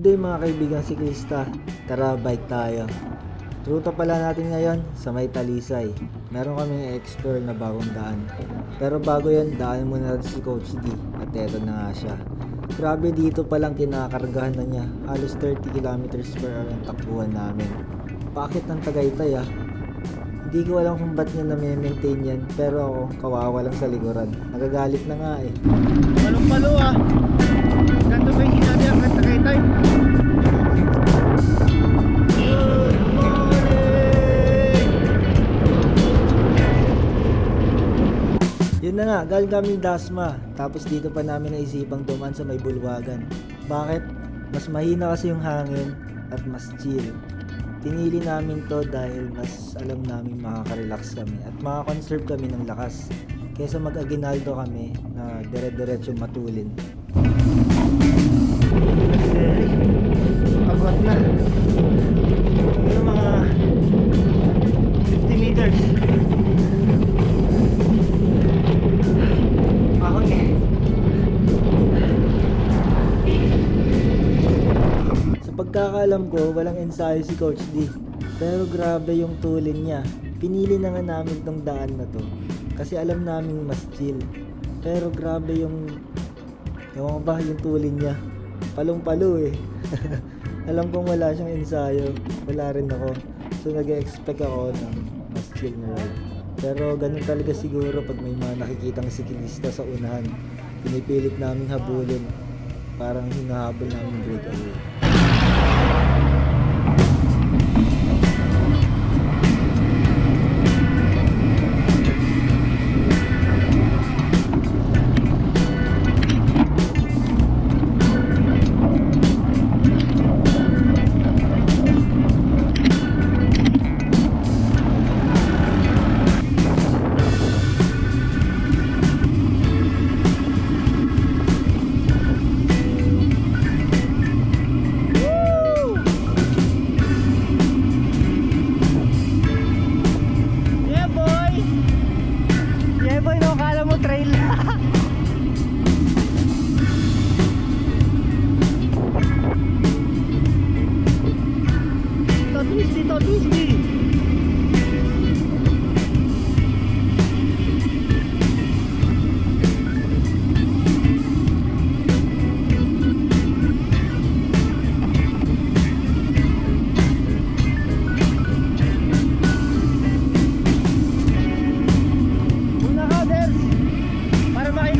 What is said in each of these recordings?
day mga kaibigang siklista, tara bike tayo. Ruta pala natin ngayon sa may Talisay. Meron kaming explore na bagong daan. Pero bago yan, daan muna natin si Coach D at eto na nga siya. Grabe, dito palang kinakargahan na niya. Halos 30 kilometers per hour ang takbuhan namin. Bakit ng Tagaytay ah? Hindi ko alam kung ba't niya na-maintain yan, pero ako kawawa lang sa likuran. Nagagalit na nga eh. Palong-palo ah. Nandun ba yung sinabi ang Tagaytay? Yun na nga, galing kami Dasma. Tapos dito pa namin naisipang dumaan sa may bulwagan. Bakit? Mas mahina kasi yung hangin at mas chill. Pinili namin to dahil mas alam namin makaka-relax kami at makakonserve kami ng lakas kaysa mag-aginaldo kami na dire-diretso matulin. Pagwat na. Yung mga 50 meters. Ahon eh. Sa pagkakaalam ko, walang ensayo si Coach D. Pero grabe yung tulin niya. Pinili na nga namin tong daan na to kasi alam namin mas chill. Pero grabe yung ewan ko ba yung tulin niya. Palong-palo eh. Alam kong wala siyang ensayo. Wala rin ako. So nag-expect ako ng mas chill na ride. Pero ganun talaga siguro pag may mga nakikitang siklista sa unahan. Pinipilit namin habulin. Parang hinahabol namin breakaway. Yeah boy! Yeah boy, no, kala mo trail. Twisty, twisty. Una ka, Ders, para makita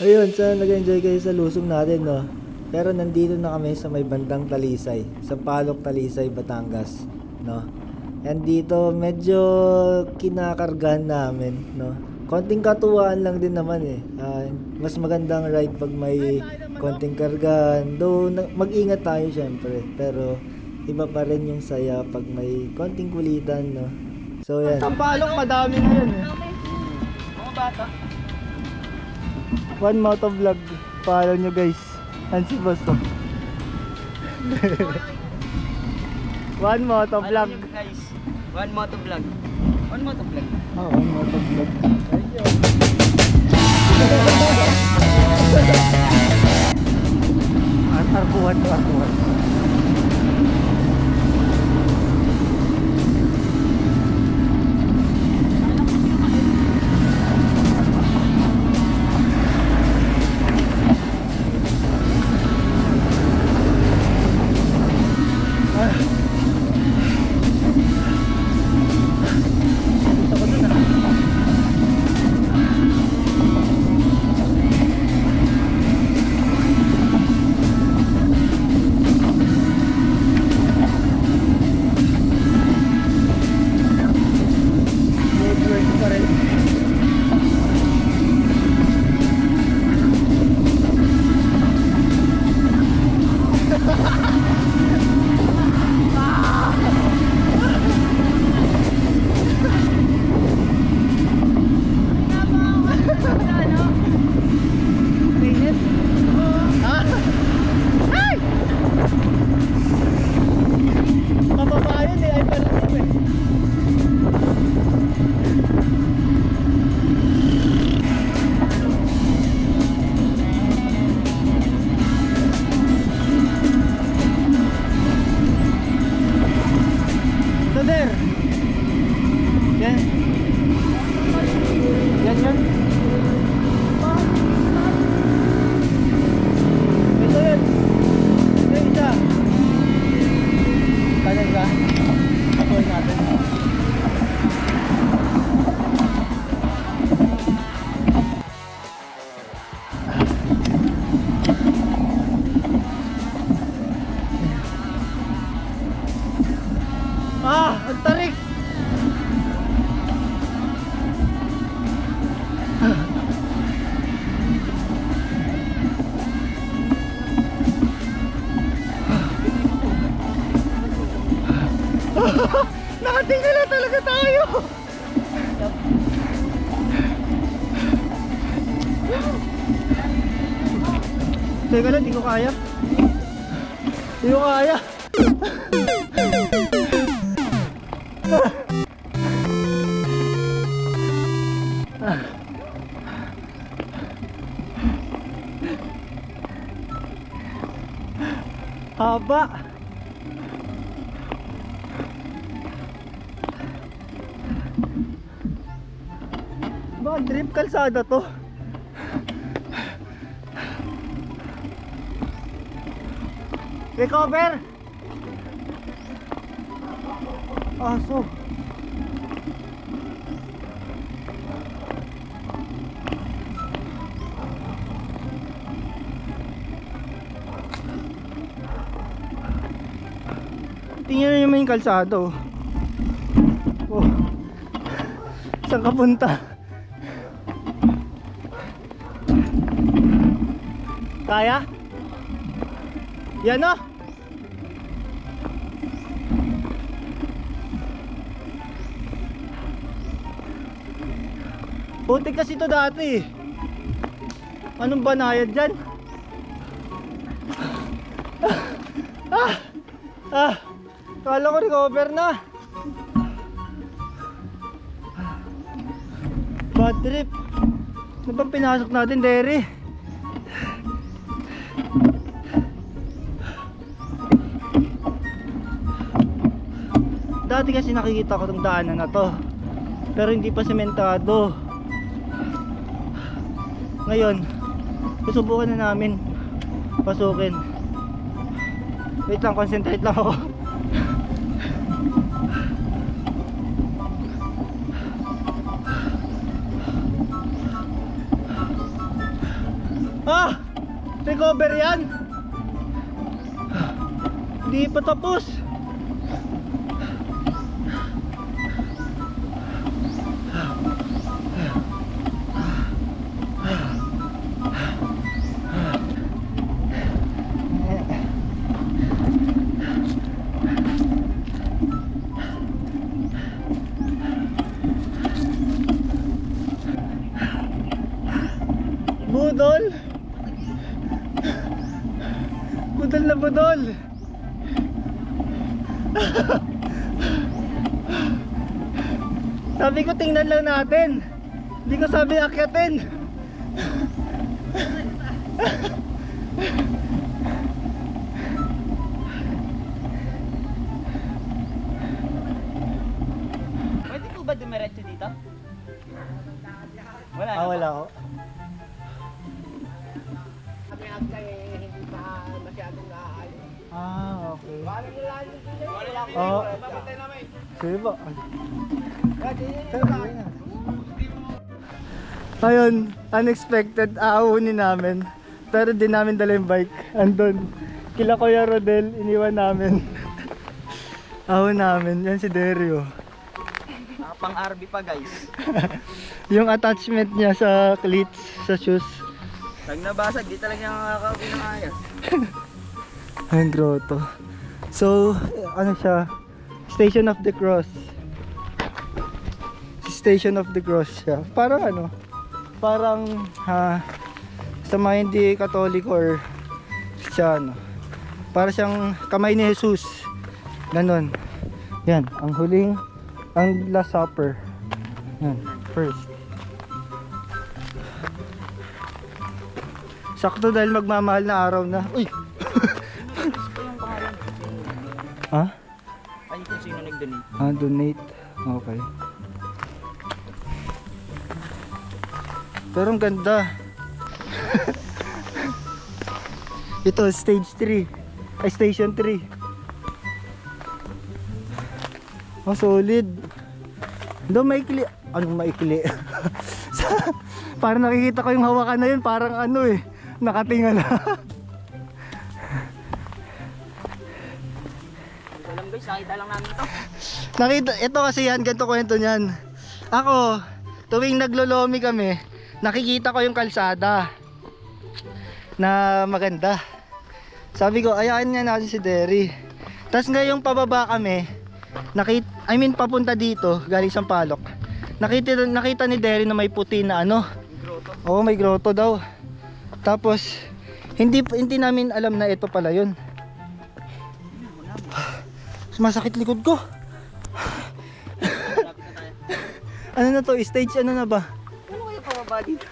Ayun, sana nag-enjoy kayo sa lusong natin, no? Pero nandito na kami sa may bandang Talisay, sa Palok, Talisay, Batangas, no? And dito medyo kinakargahan namin, no? Konting katuwaan lang din naman eh. Mas magandang ride pag may konting kargahan. Though mag-ingat tayo syempre, pero iba pa rin yung saya pag may konting kulitan, no? So yan. Sampalok, madami na yan eh. Mga bata. One Moto Vlog. Follow nyo guys. Yan si Boss to. One Moto Vlog. Alam nyo guys, one moto vlog. One moto vlog. Oh, One Moto Vlog. Arkuhan to, arkuhan. Ang tarik! Nakatingala talaga tayo! Teka lang, di ko kaya. Di ko kaya. Haba. Bad trip kalsada to. Recover. Aso. Tingnan nyo naman yung kalsado. Oh. Saan ka punta? Kaya? Yan o. Putik kasi ito dati. Anong banayad dyan? Kala ko recover na. Bad trip. Ano bang pinasok natin, Derry? Dati kasi nakikita ko tong daanan na to, pero hindi pa sementado. Ngayon, susubukan na namin pasukin. Wait lang, concentrate lang ako. Ah! Recover yan? Hindi pa tapos. Budol. Budol na budol. Sabi ko tingnan lang natin. Hindi ko sabi akyatin. Pwede po ba dumiretso dito? Wala na Wala po. ko. Kami agay hindi pa masyadong naaayos. Okay. Parang nilalim sila. Wala ko. Oo. Mapatay namin. Sige po. Pwede Ayun, unexpected aahunin namin. Pero di namin dala yung bike. Andun. Kila Kuya Rodel, iniwan namin. Ahon namin. Yan si Derio. Pang RB pa guys. Yung attachment niya sa cleats, sa shoes. Pag nabasag, di talaga nakakauwi ng ayos. Ayun, grotto. So, ano siya? Station of the Cross. Station of the Cross siya. Parang ano? Parang sa mga hindi Katoliko or Kristiyano. Para siyang kamay ni Jesus. Ganon. Yan, ang huling, ang Last Supper. Yan, first. Sakto dahil magmamahal na araw na. Uy! Gusto yung pangalan. Ha? Ay, kung sino nag-donate. Donate. Okay. Pero ang ganda. Ito, stage 3. Ay, station 3. Oh, solid. Daw maikli. Anong maikli? Parang nakikita ko yung hawakan na yun. Parang ano eh. Nakatinga na. Ito lang guys, nakita lang namin ito. Nakita, ito kasi yan, ganito kwento niyan. Ako, tuwing naglolomi kami, nakikita ko yung kalsada na maganda. Sabi ko, ayain nga natin si Derry. Tapos ngayong pababa kami, papunta dito, galing Sampaloc. Nakita ni Derry na may puti na ano. Oo, may grotto daw. Tapos, hindi namin alam na ito pala yun. Masakit likod ko. Malapit na tayo. Ano na to? Stage ano na ba? Ano kaya pababa dito?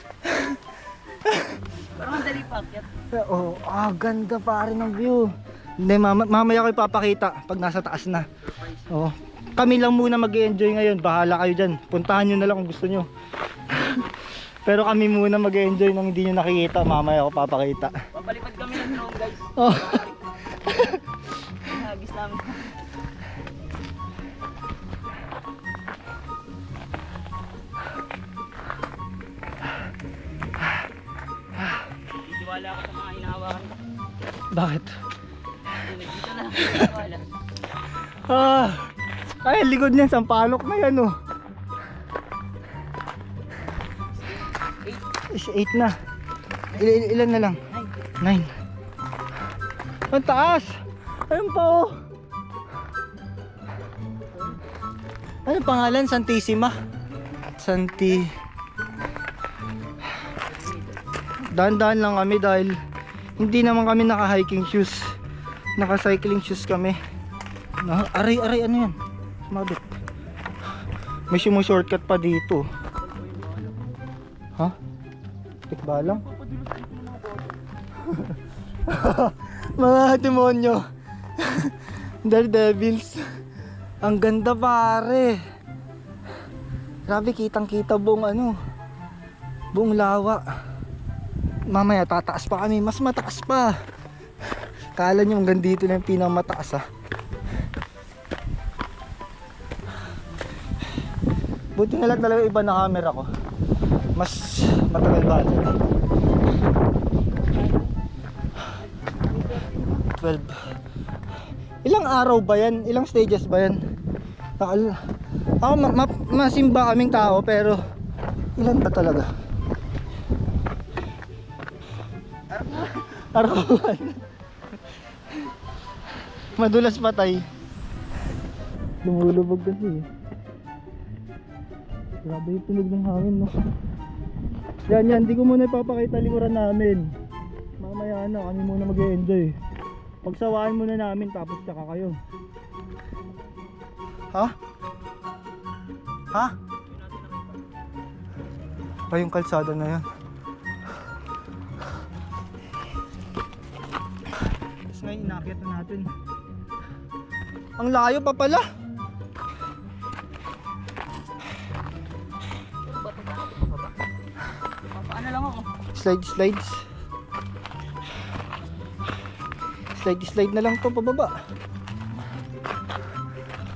Parang ang dali pa akyat. Oh, ganda pa rin ng view. Hindi, mamaya ko ipapakita pag nasa taas na. Oh, kami lang muna mag-enjoy ngayon. Bahala kayo dyan. Puntahan nyo na lang kung gusto nyo. Pero kami muna mag-enjoy nang hindi nyo nakikita. Mamaya ko papakita. Papalipad kami ng drone guys. Oh. Hagis namin. Titiwala ako sa mga hinahawakan ko. Bakit? Dito na lang titiwala. Ay, likod niyan. Sampalok na yan oh. 8 na. Ilan na lang? 9. Ang taas. Ayun pa oh. Ano pangalan? Santissima. Dahan-dahan lang kami dahil hindi naman kami naka-hiking shoes. Naka-cycling shoes kami. Aray, ano yan? Sumabit. May shortcut pa dito. Ha? Tikbalang? Mga demonyo. Daredevils. Ang ganda pare. Grabe, kitang-kita buong buong lawa. Mamaya tataas pa kami, mas mataas pa. Kala nyo hanggang dito na yung pinakamataas Buti na lang talaga iba na camera ko. Mas matagal ba? 12. Ilang araw ba yan? Ilang stages ba yan? Ako masimba kaming tao pero ilan ba talaga? Arawan. Madulas patay. Lumulubog kasi. Grabe yung tunog ng hangin, no? Yan, di ko muna ipapakita likuran namin. Mamaya na, kami muna mag-e-enjoy. Pagsawaan muna namin tapos tsaka kayo. Ha? Ha? Pa yung kalsada na yan. Tapos ngayon inakyat na natin. Ang layo pa pala. Paano lang ako? Slide na lang to pababa.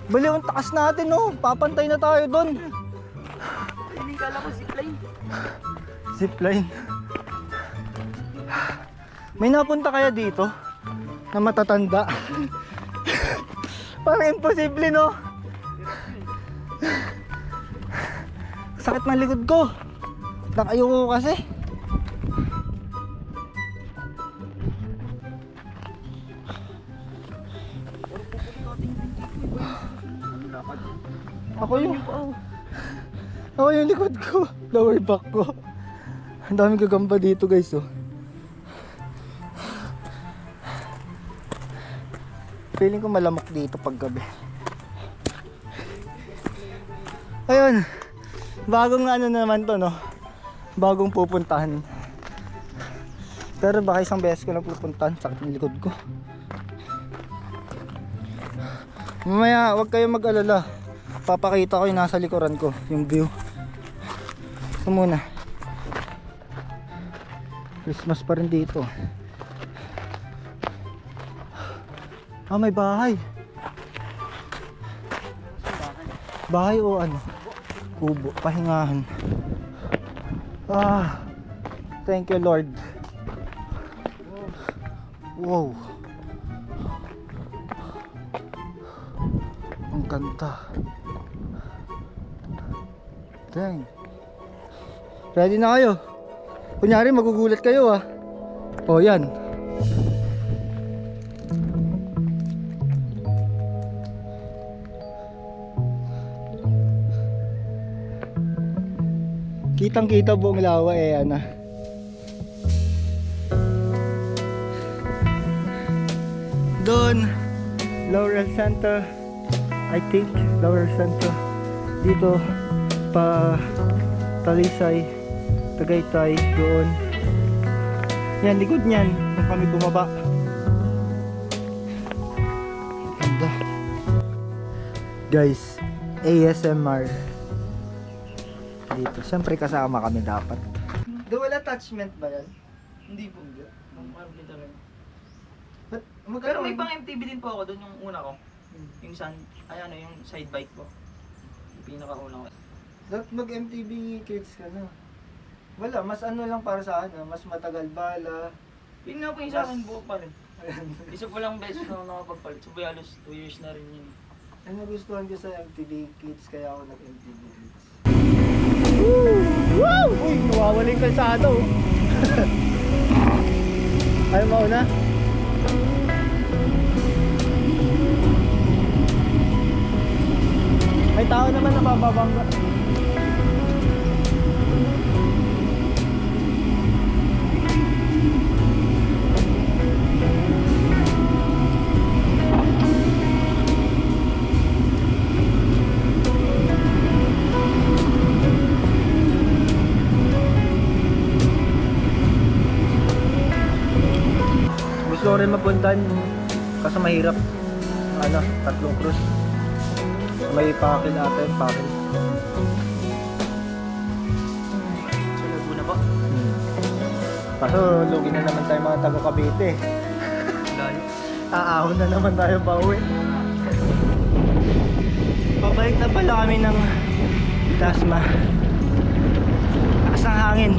Bali ang taas natin, no. Papantay na tayo doon. Hindi kala ko zipline. Zipline. May napunta kaya dito na matatanda? Parang imposible, no. Sakit ng likod ko. Nakayuko kasi. Ako yung likod ko. Lower back ko. Ang daming gagamba dito, guys, oh. Feeling ko malamok dito pag gabi. Ayun. Bagong ano naman to, no. Bagong pupuntahan. Pero baka isang beses ko lang pupuntahan. Sakit ng likod ko. Mamaya, huwag kayong mag-alala. Papakita ko yung nasa likuran ko, yung view. Ito muna. Christmas pa rin dito. Ah, may bahay. Bahay o ano? Kubo, pahingahan. Ah, thank you Lord. Wow. Ang ganda. Dang. Ready na kayo? Kunyari magugulat kayo, ah. O yan. Kitang kita buong lawa, eh, ana. Doon, Laurel Center, I think, Laurel Center. Dito, pa Talisay, Tagaytay, doon. Yan, likod niyan, nung kami bumaba. Ganda. Guys, ASMR. Dito, siyempre kasama kami dapat. Wala attachment ba yan? Hindi po. Dito rin. But, Pero may pang MTB din po ako doon yung una ko. Yung yung side bike ko. Yung pinakauna ko. Dapat mag-MTB kids ka na. Wala, mas ano lang para sa ano, mas matagal bala. Yun nga po yung sa akin buo pa rin. Isa po lang beses na ako nakapagpalit. So halos 2 years na rin yun. Ang nagustuhan ko sa MTB kids kaya ako nag-MTB kids. Woo! Uy, nawawala yung kalsada, oh. Ayaw mauna? May tao naman na bababangga. Gusto ko rin mapuntahan kasi mahirap. Ano, 3 cruise. May pakil ata yung pakil. So Laguna ba? Kaso lugi na naman tayo mga taga Cavite. Aahon na naman tayo pa uwi. Pabalik na pala kami ng Tasma. Lakas ng hangin.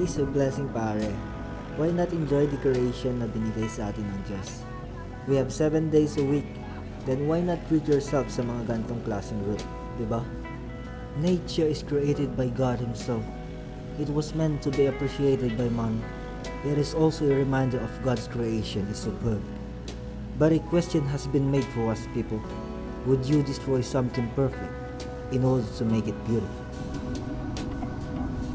is a blessing, pare. Why not enjoy the creation na binigay sa atin ng Diyos? We have 7 days a week. Then why not treat yourself sa mga ganitong klaseng route, diba? Nature is created by God Himself. It was meant to be appreciated by man. It is also a reminder of God's creation is superb. But a question has been made for us people. Would you destroy something perfect in order to make it beautiful?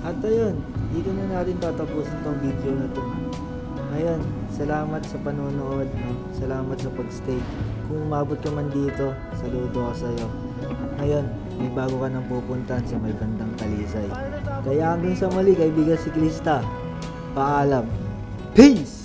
At ayun, dito na natin tatapusin tong video na to. Ngayon, salamat sa panonood, no? Salamat sa pagstay. Kung umabot ka man dito, saludo ko sa'yo. Ngayon, may bago ka nang pupuntahan sa may bandang Talisay. Kaya hanggang sa muli, kaibigan siklista. Paalam. Peace!